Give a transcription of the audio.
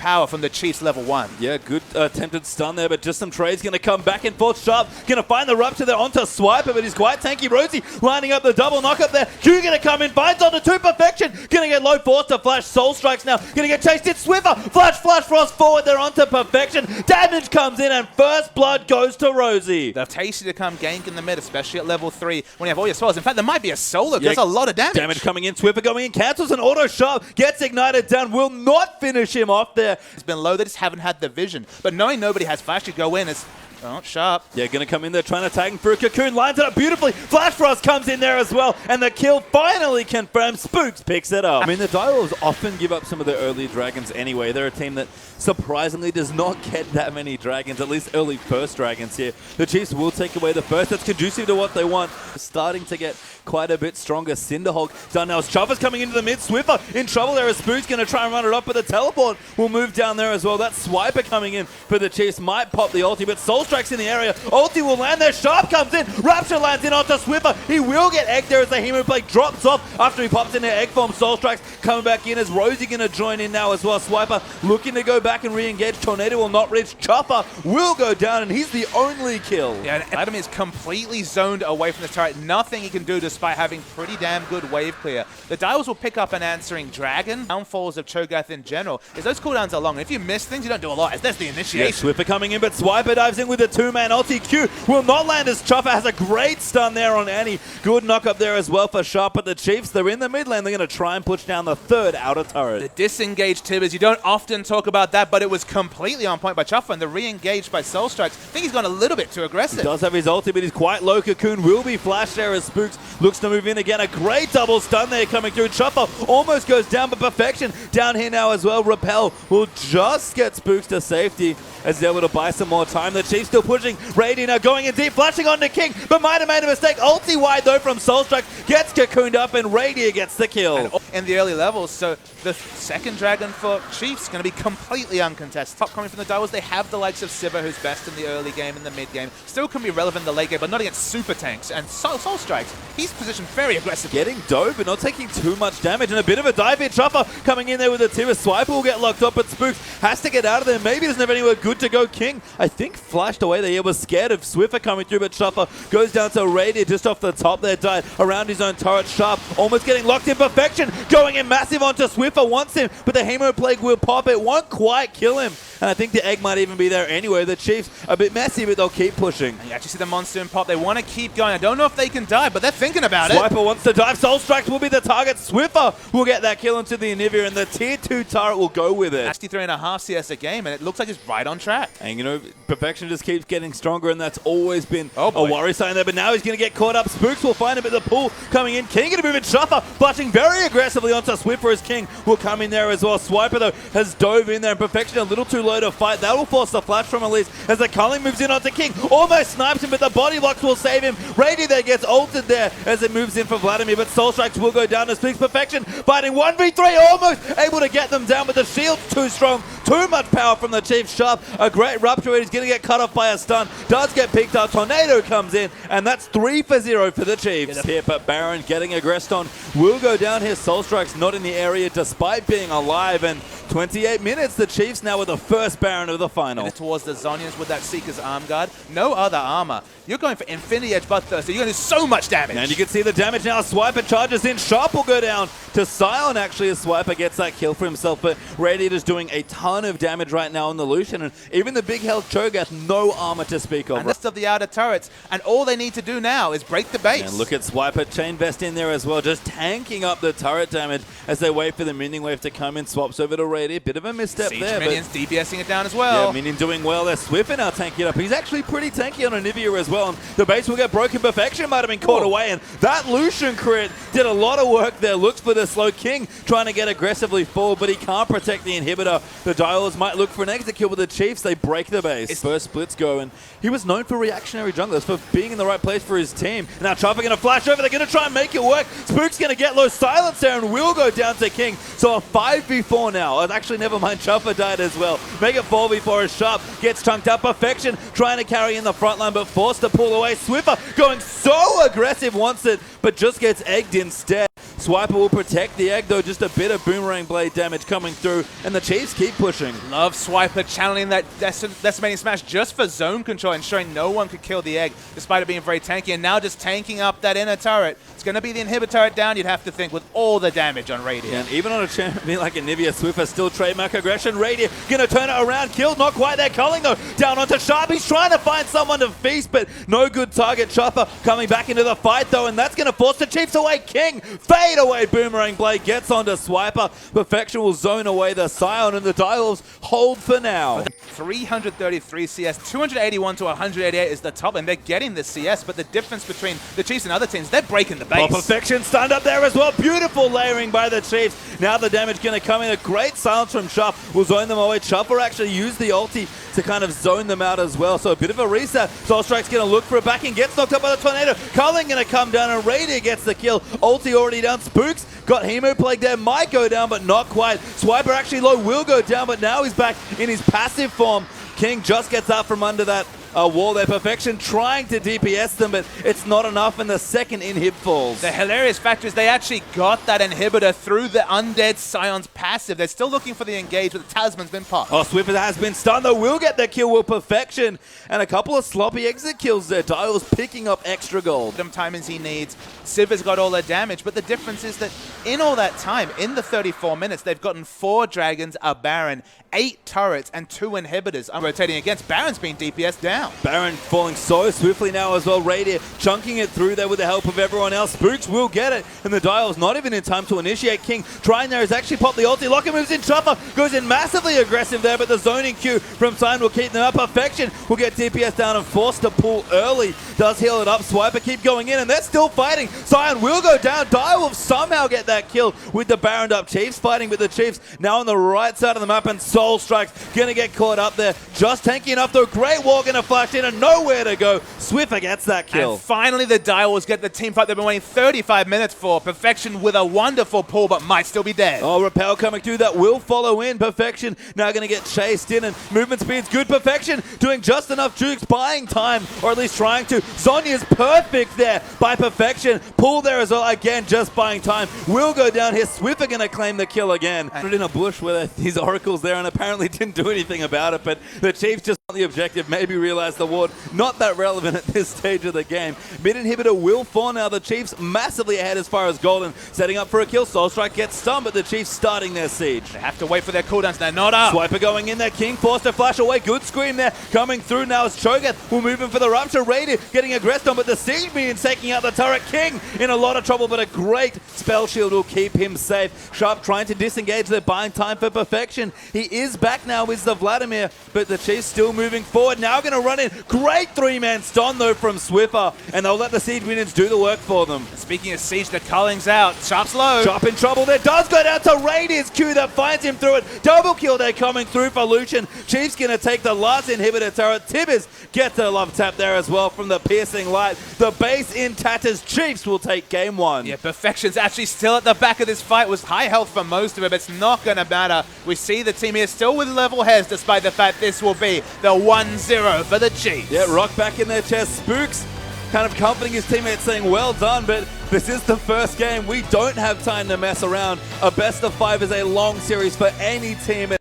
power from the Chiefs level 1. Yeah, good attempted stun there, but just some trades going to come back and forth. Sharp going to find the rupture there onto Swiffer, but he's quite tanky. Rosey lining up the double knock up there. Q going to come in, finds onto 2 perfection. Going to get low force to flash. SoulStrikes now going to get chased in. Swiffer, flash frost forward there onto perfection. Damage comes in and first blood goes to Rosey. They're tasty to come gank in the mid, especially at level 3 when you have all your spells. In fact, there might be a solo. There's a lot of damage. Damage coming in. Swiffer going in, cancels an auto. Sharp gets ignited down, will not finish him off there. It's been low, they just haven't had the vision. But knowing nobody has flash to go in is... Oh, Sharp. Yeah, going to come in there trying to tag him through. Cocoon lines it up beautifully. Flash Frost comes in there as well. And the kill finally confirmed. Spookz picks it up. I mean, the Direwolves often give up some of their early dragons anyway. They're a team that surprisingly does not get that many dragons, at least early first dragons here. The Chiefs will take away the first. That's conducive to what they want. Starting to get quite a bit stronger. Cinderhulk done now. Chuffer's coming into the mid. Swiffer in trouble there as Spookz going to try and run it up, but the teleport will move down there as well. That Swiper coming in for the Chiefs might pop the ulti, but SoulStrikes in the area. Ulti will land there. Sharp comes in. Rapture lands in onto Swiffer. He will get egged there as the Hemo Blade drops off after he pops into egg form. SoulStrikes coming back in as Rosey going to join in now as well. Swiper looking to go back and re-engage. Tornado will not reach. Chuffer will go down, and he's the only kill. Yeah, and Vladimir is completely zoned away from the turret. Nothing he can do despite having pretty damn good wave clear. The Dials will pick up an answering dragon. Downfalls of Cho'Gath in general is those cooldowns are long. And if you miss things, you don't do a lot. That's the initiation. Yeah, Swiffer coming in, but Swiper dives in with a 2-man ulti. Q will not land as Chuffer has a great stun there on Annie. Good knock up there as well for Sharp, but the Chiefs, they're in the mid lane. They're going to try and push down the 3rd outer turret. The disengaged Tibbers, you don't often talk about that, but it was completely on point by Chuffer, and the re-engaged by SoulStrikes. I think he's gone a little bit too aggressive. He does have his ulti, but he's quite low. Cocoon will be flashed there as Spookz looks to move in again. A great double stun there coming through. Chuffer almost goes down, but perfection down here now as well. Repel will just get Spookz to safety as they're able to buy some more time. The Chiefs still pushing. Raydere now going in deep, flashing onto King, but might have made a mistake. Ulti wide though from SoulStrikes, gets cocooned up, and Raydere gets the kill. And in the early levels, so the 2nd dragon for Chiefs is going to be completely uncontested. Top coming from the Direwolves, they have the likes of Sivir, who's best in the early game and the mid game. Still can be relevant in the late game, but not against super tanks. And SoulStrikes, he's positioned very aggressively. Getting dove, but not taking too much damage, and a bit of a dive here. Chuffer coming in there with a Tibbers. Swiper will get locked up, but Spookz has to get out of there. Maybe doesn't have anywhere good to go. King, I think, flashed away there. He was scared of Swiffer coming through, but Chuffer goes down to Raydere just off the top there, died around his own turret. Sharp almost getting locked in. Perfection going in massive onto Swiffer, wants him, but the Hemo Plague will pop. It won't quite kill him, and I think the egg might even be there anyway. The Chiefs a bit messy, but they'll keep pushing. And you actually see the monsoon pop. They want to keep going. I don't know if they can dive, but they're thinking about it. Swiper wants to dive. SoulStrikes will be the target. Swiffer will get that kill into the Anivia, and the tier 2 turret will go with it. 63.5 CS a game, and it looks like it's right on track. And you know, perfection just keeps getting stronger, and that's always been a worry sign there. But now he's going to get caught up. Spookz will find him at the pool coming in. King going to move in. Chuffer flashing very aggressively onto Swiffer as King will come in there as well. Swiper though has dove in there, and perfection a little too low to fight. That will force the flash from Elise as the culling moves in onto King. Almost snipes him, but the body blocks will save him. Raydere there gets ulted there as it moves in for Vladimir, but SoulStrikes will go down to Spookz. Perfection fighting 1v3, almost able to get them down, but the shield's too strong. Too much power from the Chiefs. Sharp, a great rupture. He's going to get cut off by a stun. Does get picked up. Tornado comes in, and that's 3-0 for the Chiefs. Here, but Baron getting aggressed on will go down here. SoulStrikes not in the area despite being alive, and 28 minutes. The Chiefs now with the first Baron of the final. Towards the Zonians with that Seeker's arm guard. No other armor. You're going for Infinity Edge Bloodthirster. You're going to do so much damage. And you can see the damage now. Swiper charges in. Sharp will go down to Sion actually as Swiper gets that kill for himself. But Raydere is doing a ton of damage right now on the Lucian. And even the big health Cho'Gath, no armor to speak of. And rest of the outer turrets. And all they need to do now is break the base. And look at Swiper. Chain Vest in there as well. Just tanking up the turret damage as they wait for the minion wave to come in. Swaps over to Raydere. Bit of a misstep Siege there. minions DPSing it down as well. Yeah, minion doing well there. Swiffer now tanking it up. He's actually pretty tanky on Anivia as well. And the base will get broken. Perfection might have been caught away. And that Lucian crit did a lot of work there. Looks for the slow King trying to get aggressively forward, but he can't protect the inhibitor. The Dials might look for an exit kill with the Chiefs. They break the base. First splits go, and he was known for reactionary junglers, for being in the right place for his team. And now Chuffer going to flash over. They're going to try and make it work. Spookz going to get low silence there and will go down to King. So a 5v4 now. Actually, never mind. Chuffer died as well. Make it 4v4 as Sharp gets chunked up. Perfection trying to carry in the front line, but forced to pull away. Swiffer going so aggressive, wants it, but just gets egged instead. Swiper will protect the egg, though. Just a bit of boomerang blade damage coming through, and the Chiefs keep pushing. Love Swiper channeling that decimating smash just for zone control, ensuring no one could kill the egg, despite it being very tanky. And now just tanking up that inner turret. It's going to be the inhibitor turret down, you'd have to think, with all the damage on Raydere. Yeah, and even on a champion like Anivia, Swiffer still trademark aggression. Raydere going to turn it around. Killed, not quite there. Culling, though, down onto Sharp. He's trying to find someone to feast, but no good target. Chuffer coming back into the fight, though, and that's going to force the Chiefs away. King, fade away. Boomerang blade gets onto Swiper. Perfection will zone away the Sion, and the Dials hold for now. 333 CS, 281 to 188 is the top, and they're getting the CS, but the difference between the Chiefs and other teams, they're breaking the base. Oh, Perfection stunned up there as well. Beautiful layering by the Chiefs. Now the damage going to come in. A great silence from Chuff will zone them away. Chuffer actually used the ulti to kind of zone them out as well. So a bit of a reset. SoulStrikes going to look for a backing. Gets knocked up by the tornado. Culling going to come down, and Raydere gets the kill. Ulti already down. Spookz got Hemo Plague there. Might go down, but not quite. Swiper actually low will go down, but now he's back in his passive form. King just gets out from under that wall there. Perfection trying to DPS them, but it's not enough, and the second inhib falls. The hilarious factor is they actually got that inhibitor through the undead Sion's passive. They're still looking for the engage, but the talisman's been popped. Oh, Swiffer has been stunned, though. Will get the kill with Perfection, and a couple of sloppy exit kills there. Dial's picking up extra gold. Time as he needs. Sivir's got all the damage, but the difference is that in all that time, in the 34 minutes, they've gotten 4 dragons, a Baron, 8 turrets, and 2 inhibitors. I'm rotating against. Baron's been DPS down. Baron falling so swiftly now as well. Raydere chunking it through there with the help of everyone else. Spookz will get it, and the Dial's not even in time to initiate. King trying there has actually popped the ulti. Locker moves in. Chuffer goes in massively aggressive there, but the zoning Q from Sion will keep them up. Perfection will get DPS down and forced to pull early. Does heal it up. Swiper keep going in, and they're still fighting. Sion will go down. Dial will somehow get that kill with the Baron up. Chiefs fighting, but the Chiefs now on the right side of the map, and SoulStrikes gonna get caught up there. Just tanky enough though. Great War gonna flash in and nowhere to go. Swiffer gets that kill. And finally the Dials get the team fight they've been waiting 35 minutes for. Perfection with a wonderful pull, but might still be dead. Oh, Repel coming through. That will follow in. Perfection now going to get chased in, and movement speed's good. Perfection doing just enough jukes, buying time, or at least trying to. Zonya's perfect there by Perfection. Pull there as well. Again, just buying time. Will go down here. Swiffer going to claim the kill again. Put in a bush with his oracles there, and apparently didn't do anything about it, but the Chiefs just want the objective. Maybe realize the ward not that relevant at this stage of the game. Mid inhibitor will fall now. The Chiefs massively ahead as far as Golden, setting up for a kill. SoulStrike gets stunned, but the Chiefs starting their siege. They have to wait for their cooldowns. They're not up. Swiper going in there. King forced to flash away. Good scream there. Coming through now as Cho'Gath will move in for the Rupture. Raydere getting aggressed on, but the siege minions taking out the turret. King in a lot of trouble, but a great spell shield will keep him safe. Sharp trying to disengage. They're buying time for Perfection. He is back now with the Vladimir, but the Chiefs still moving forward. Now going to run in. Great 3-man stun though from Swiffer, and they'll let the siege minions do the work for them. Speaking of siege, the Culling's out. Sharp's low. Sharp in trouble there. Does go down to Raydere's Q that finds him through it. Double kill there coming through for Lucian. Chiefs going to take the last inhibitor turret. Tibbers gets a love tap there as well from the piercing light. The base in tatters. Chiefs will take game 1. Yeah, Perfection's actually still at the back of this fight. Was high health for most of it, but it's not going to matter. We see the team here still with level heads, despite the fact this will be the 1-0 for the Chiefs. Yeah, rock back in their chest. Spookz kind of comforting his teammates, saying, well done, but this is the first game. We don't have time to mess around. A best of 5 is a long series for any team.